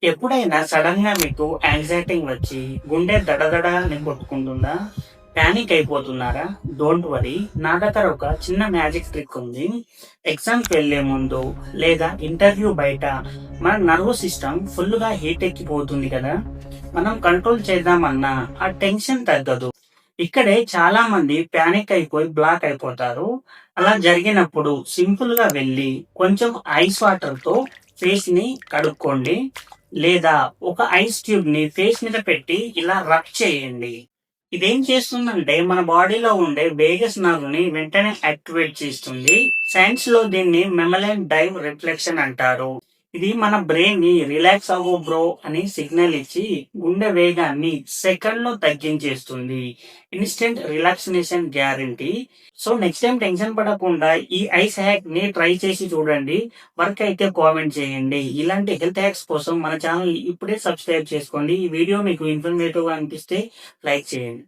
ఎప్పుడైనా సడన్‌గా మీకు యాంక్సైటీ వచ్చి గుండె దడదడ అని కొట్టుకుంటుందా? పానిక్ అయిపోతున్నారా? Don't worry. నా దగ్గర ఒక చిన్న మ్యాజిక్ ట్రిక్ ఉంది. ఎగ్జామ్‌కి వెళ్ళే ముందు లేదా ఇంటర్వ్యూ బయట మన నర్వస్ సిస్టమ్ ఫుల్‌గా హీట్ ఎక్కిపోతుంది కదా! మనం కంట్రోల్ చేద్దామన్నా ఆ టెన్షన్ తగ్గదు. ఇక్కడే చాలా మంది పానిక్ అయిపోయి బ్లాక్ అయిపోతారు. అలా జరిగినప్పుడు సింపుల్‌గా వెళ్ళి కొంచెం ఐస్ వాటర్‌తో ఫేస్‌ని కడుక్కోండి. లేదా ఒక ఐస్ ట్యూబ్‌ని ఫేస్ మీద పెట్టి ఇలా రబ్ చేయండి. ఇదేం చేస్తుందంటే మన బాడీలో ఉండే వేగస్ నర్వ్‌ని వెంటనే యాక్టివేట్ చేస్తుంది. సైన్స్‌లో దీన్ని మెమలైన్ డైవ్ రిఫ్లెక్షన్ అంటారు. ఇది మన బ్రెయిన్‌ని రిలాక్స్ అవ్వు బ్రో అని సిగ్నల్ ఇచ్చి గుండె వేగాన్ని సెకండ్‌లో తగ్గించేస్తుంది. Instant relaxation guarantee. So next time tension పడకుండా ఈ ఐస్ హ్యాక్‌ని ట్రై చేసి చూడండి. వర్క్ అయితే కామెంట్ చేయండి. ఇలాంటి హెల్త్ హ్యాక్స్ కోసం మన ఛానల్ ఇప్పుడే సబ్స్క్రైబ్ చేసుకోండి. ఈ వీడియో మీకు ఇన్ఫర్మేటివ్‌గా అనిపిస్తే లైక్ చేయండి.